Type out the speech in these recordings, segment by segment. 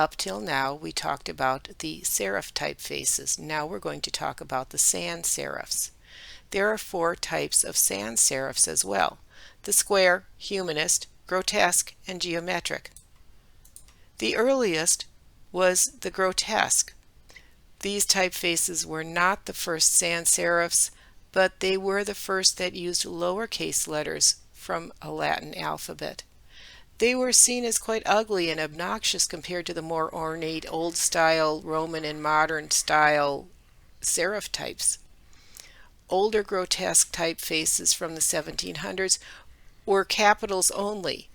Up till now, we talked about the serif typefaces. Now we're going to talk about the sans serifs. There are 4 types of sans serifs as well: the square, humanist, grotesque, and geometric. The earliest was the grotesque. These typefaces were not the first sans serifs, but they were the first that used lowercase letters from a Latin alphabet. They were seen as quite ugly and obnoxious compared to the more ornate old-style Roman and modern-style serif types. Older grotesque typefaces from the 1700s were capitals only.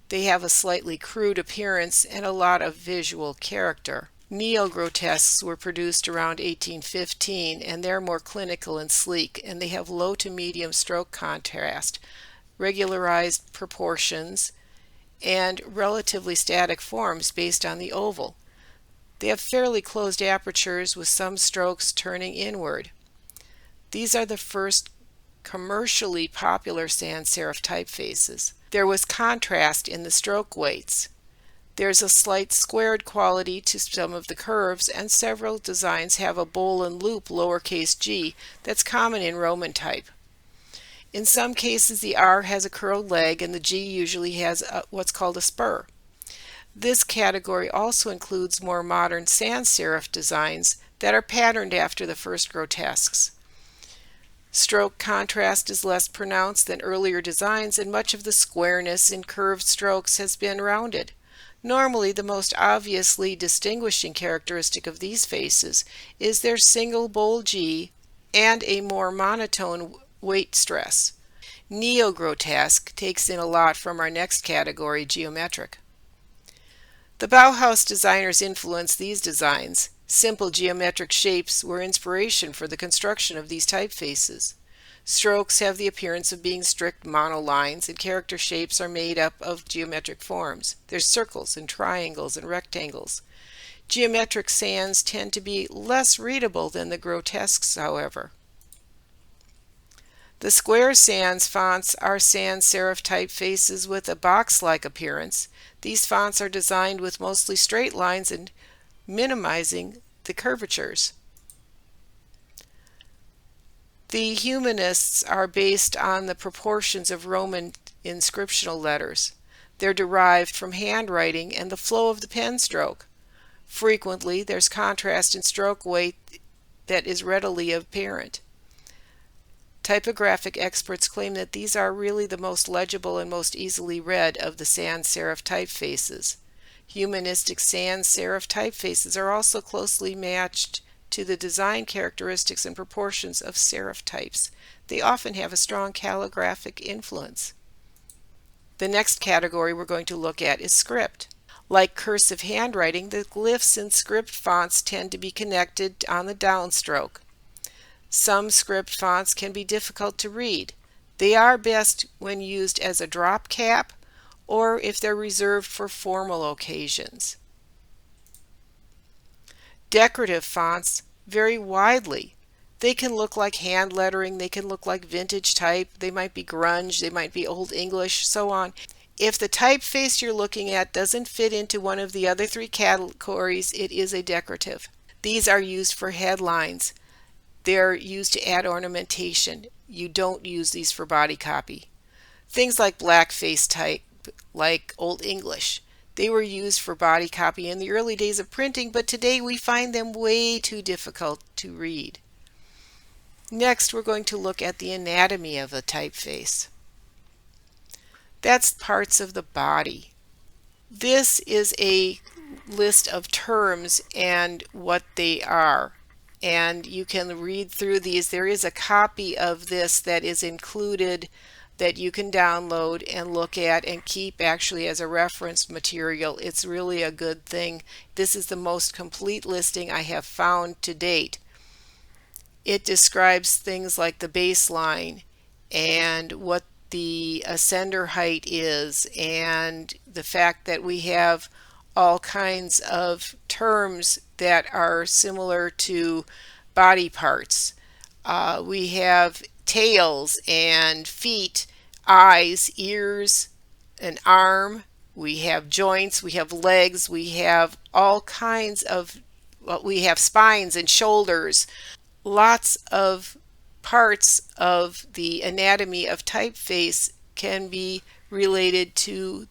They have a slightly crude appearance and a lot of visual character. Neo-grotesques were produced around 1815, and they're more clinical and sleek, and they have low to medium stroke contrast, regularized proportions, and relatively static forms based on the oval. They have fairly closed apertures with some strokes turning inward. These are the first commercially popular sans serif typefaces. There was contrast in the stroke weights. There's a slight squared quality to some of the curves, and several designs have a bowl and loop lowercase g that's common in Roman type. In some cases, the R has a curled leg and the G usually has what's called a spur. This category also includes more modern sans serif designs that are patterned after the first grotesques. Stroke contrast is less pronounced than earlier designs, and much of the squareness in curved strokes has been rounded. Normally, the most obviously distinguishing characteristic of these faces is their single bold G and a more monotone weight stress. Neo-grotesque takes in a lot from our next category, geometric. The Bauhaus designers influenced these designs. Simple geometric shapes were inspiration for the construction of these typefaces. Strokes have the appearance of being strict monolines, and character shapes are made up of geometric forms. There's circles and triangles and rectangles. Geometric sans tend to be less readable than the grotesques, however. The square sans fonts are sans serif typefaces with a box-like appearance. These fonts are designed with mostly straight lines and minimizing the curvatures. The humanists are based on the proportions of Roman inscriptional letters. They're derived from handwriting and the flow of the pen stroke. Frequently, there's contrast in stroke weight that is readily apparent. Typographic experts claim that these are really the most legible and most easily read of the sans serif typefaces. Humanistic sans serif typefaces are also closely matched to the design characteristics and proportions of serif types. They often have a strong calligraphic influence. The next category we're going to look at is script. Like cursive handwriting, the glyphs in script fonts tend to be connected on the downstroke. Some script fonts can be difficult to read. They are best when used as a drop cap or if they're reserved for formal occasions. Decorative fonts vary widely. They can look like hand lettering, they can look like vintage type, they might be grunge, they might be Old English, so on. If the typeface you're looking at doesn't fit into one of the other 3 categories, it is a decorative. These are used for headlines. They're used to add ornamentation. You don't use these for body copy. Things like blackface type, like Old English, they were used for body copy in the early days of printing, but today we find them way too difficult to read. Next, we're going to look at the anatomy of a typeface. That's parts of the body. This is a list of terms and what they are. And you can read through these. There is a copy of this that is included that you can download and look at and keep actually as a reference material. It's really a good thing. This is the most complete listing I have found to date. It describes things like the baseline and what the ascender height is, and the fact that we have all kinds of terms that are similar to body parts. We have tails and feet, eyes, ears, an arm, we have joints, we have legs, we have all kinds of, well, we have spines and shoulders, lots of parts of the anatomy of typeface can be related to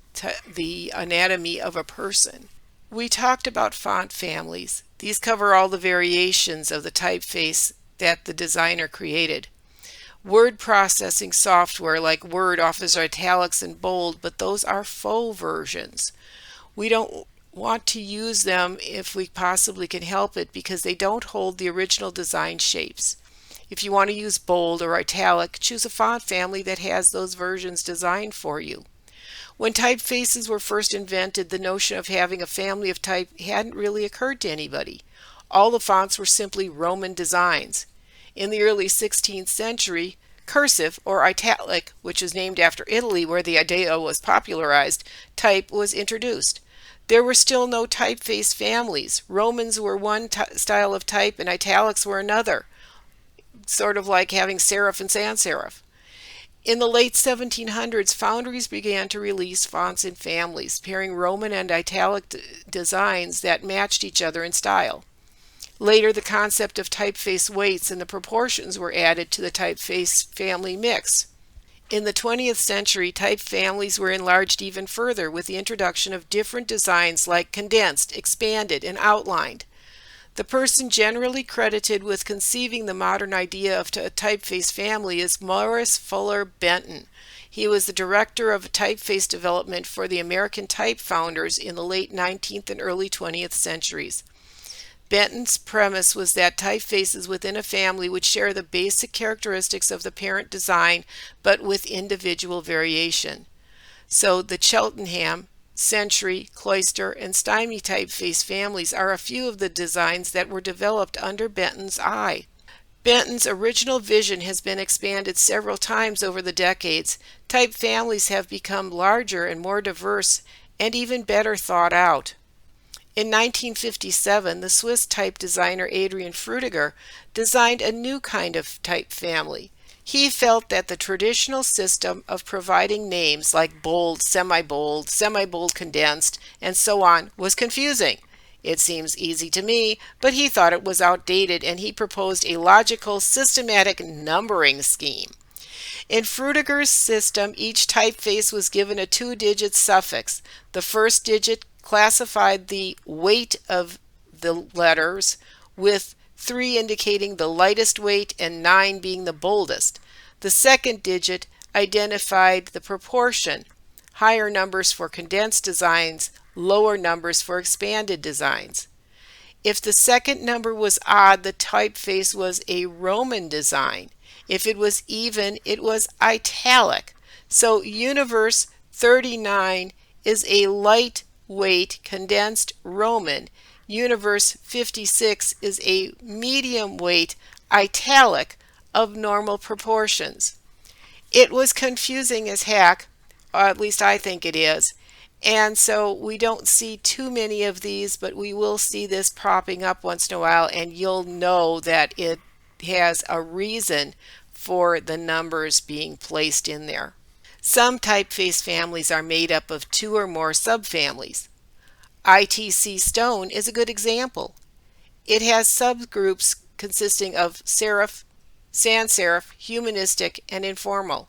the anatomy of a person. We talked about font families. These cover all the variations of the typeface that the designer created. Word processing software like Word offers italics and bold, but those are faux versions. We don't want to use them if we possibly can help it because they don't hold the original design shapes. If you want to use bold or italic, choose a font family that has those versions designed for you. When typefaces were first invented, the notion of having a family of type hadn't really occurred to anybody. All the fonts were simply Roman designs. In the early 16th century, cursive or italic, which is named after Italy where the idea was popularized, type was introduced. There were still no typeface families. Romans were one style of type and italics were another, sort of like having serif and sans serif. In the late 1700s, foundries began to release fonts in families, pairing Roman and italic designs that matched each other in style. Later, the concept of typeface weights and the proportions were added to the typeface family mix. In the 20th century, type families were enlarged even further with the introduction of different designs like condensed, expanded, and outlined. The person generally credited with conceiving the modern idea of a typeface family is Morris Fuller Benton. He was the director of typeface development for the American type founders in the late 19th and early 20th centuries. Benton's premise was that typefaces within a family would share the basic characteristics of the parent design, but with individual variation. So the Cheltenham, Century, Cloister, and Stymie typeface families are a few of the designs that were developed under Benton's eye. Benton's original vision has been expanded several times over the decades. Type families have become larger and more diverse and even better thought out. In 1957, the Swiss type designer Adrian Frutiger designed a new kind of type family. He felt that the traditional system of providing names like bold, semi-bold condensed, and so on was confusing. It seems easy to me, but he thought it was outdated and he proposed a logical, systematic numbering scheme. In Frutiger's system, each typeface was given a two-digit suffix. The first digit classified the weight of the letters, with 3 indicating the lightest weight and 9 being the boldest. The second digit identified the proportion, higher numbers for condensed designs, lower numbers for expanded designs. If the second number was odd, the typeface was a Roman design. If it was even, it was italic. So Universe 39 is a lightweight condensed Roman. Universe 56 is a medium weight italic of normal proportions. It was confusing as heck, or at least I think it is. And so we don't see too many of these, but we will see this popping up once in a while, and you'll know that it has a reason for the numbers being placed in there. Some typeface families are made up of 2 or more subfamilies. ITC Stone is a good example. It has subgroups consisting of serif, sans serif, humanistic, and informal.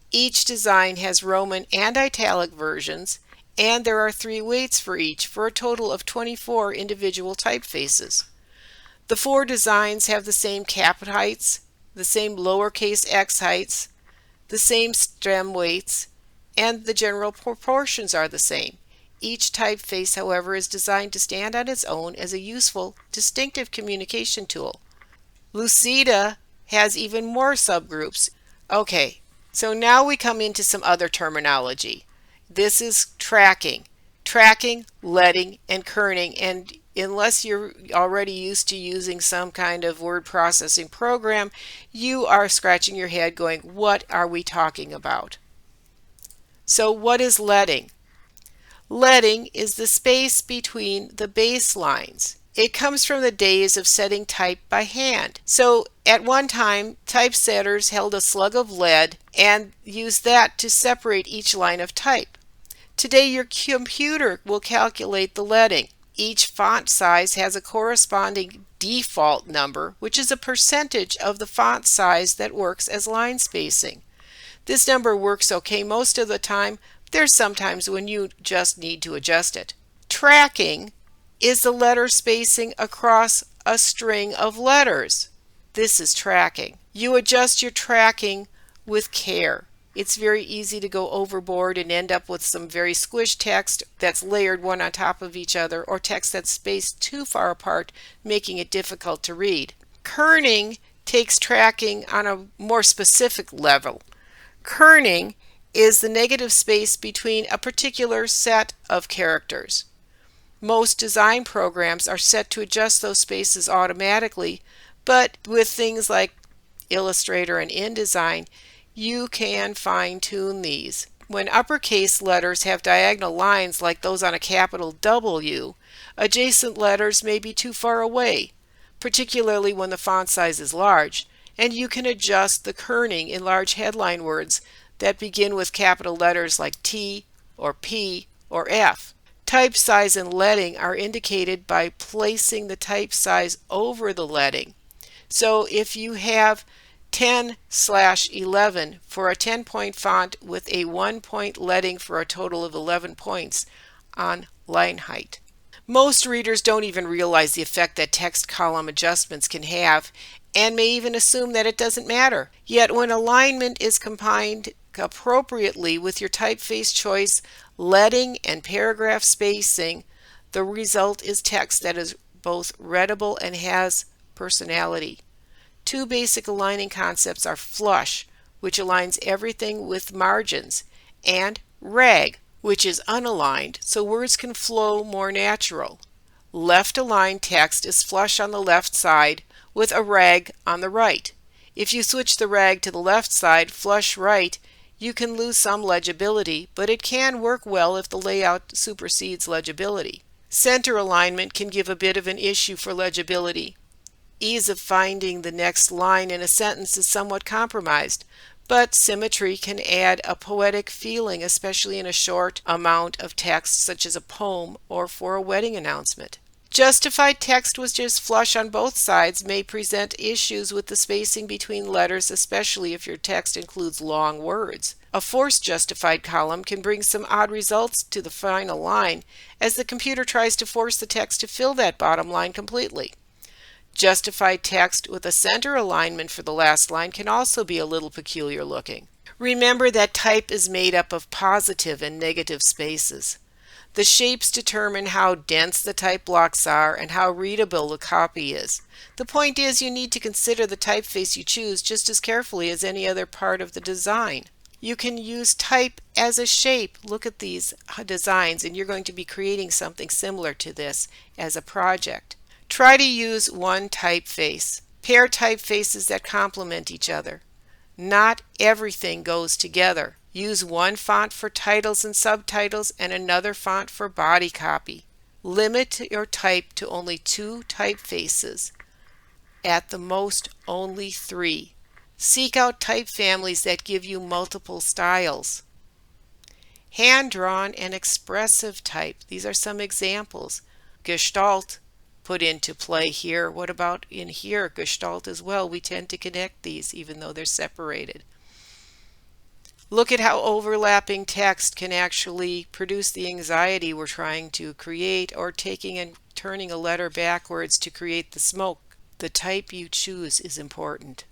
Each design has Roman and italic versions, and there are 3 weights for each, for a total of 24 individual typefaces. The 4 designs have the same cap heights, the same lowercase x heights, the same stem weights, and the general proportions are the same. Each typeface, however, is designed to stand on its own as a useful, distinctive communication tool. Lucida has even more subgroups. Okay, so now we come into some other terminology. This is tracking, leading, and kerning, and unless you're already used to using some kind of word processing program, you are scratching your head going, what are we talking about? So what is leading? Leading is the space between the baselines. It comes from the days of setting type by hand. So at one time, typesetters held a slug of lead and used that to separate each line of type. Today your computer will calculate the leading. Each font size has a corresponding default number, which is a percentage of the font size that works as line spacing. This number works okay most of the time. There's sometimes when you just need to adjust it. Tracking is the letter spacing across a string of letters. This is tracking. You adjust your tracking with care. It's very easy to go overboard and end up with some very squished text that's layered one on top of each other, or text that's spaced too far apart, making it difficult to read. Kerning takes tracking on a more specific level. Kerning is the negative space between a particular set of characters. Most design programs are set to adjust those spaces automatically, but with things like Illustrator and InDesign, you can fine-tune these. When uppercase letters have diagonal lines like those on a capital W, adjacent letters may be too far away, particularly when the font size is large, and you can adjust the kerning in large headline words that begin with capital letters like T or P or F. Type size and leading are indicated by placing the type size over the leading. So if you have 10/11 for a 10-point font with a 1-point leading for a total of 11 points on line height. Most readers don't even realize the effect that text column adjustments can have, and may even assume that it doesn't matter. Yet when alignment is combined appropriately with your typeface choice, leading, and paragraph spacing, the result is text that is both readable and has personality. Two basic aligning concepts are flush, which aligns everything with margins, and rag, which is unaligned, so words can flow more natural. Left aligned text is flush on the left side with a rag on the right. If you switch the rag to the left side, flush right, you can lose some legibility, but it can work well if the layout supersedes legibility. Center alignment can give a bit of an issue for legibility. Ease of finding the next line in a sentence is somewhat compromised, but symmetry can add a poetic feeling, especially in a short amount of text such as a poem or for a wedding announcement. Justified text with just flush on both sides may present issues with the spacing between letters, especially if your text includes long words. A forced justified column can bring some odd results to the final line, as the computer tries to force the text to fill that bottom line completely. Justified text with a center alignment for the last line can also be a little peculiar looking. Remember that type is made up of positive and negative spaces. The shapes determine how dense the type blocks are and how readable the copy is. The point is, you need to consider the typeface you choose just as carefully as any other part of the design. You can use type as a shape. Look at these designs, and you're going to be creating something similar to this as a project. Try to use one typeface. Pair typefaces that complement each other. Not everything goes together. Use one font for titles and subtitles and another font for body copy. Limit your type to only 2 typefaces. At the most, only 3. Seek out type families that give you multiple styles. Hand-drawn and expressive type. These are some examples. Gestalt, put into play here. What about in here? Gestalt as well. We tend to connect these even though they're separated. Look at how overlapping text can actually produce the anxiety we're trying to create, or taking and turning a letter backwards to create the smoke. The type you choose is important.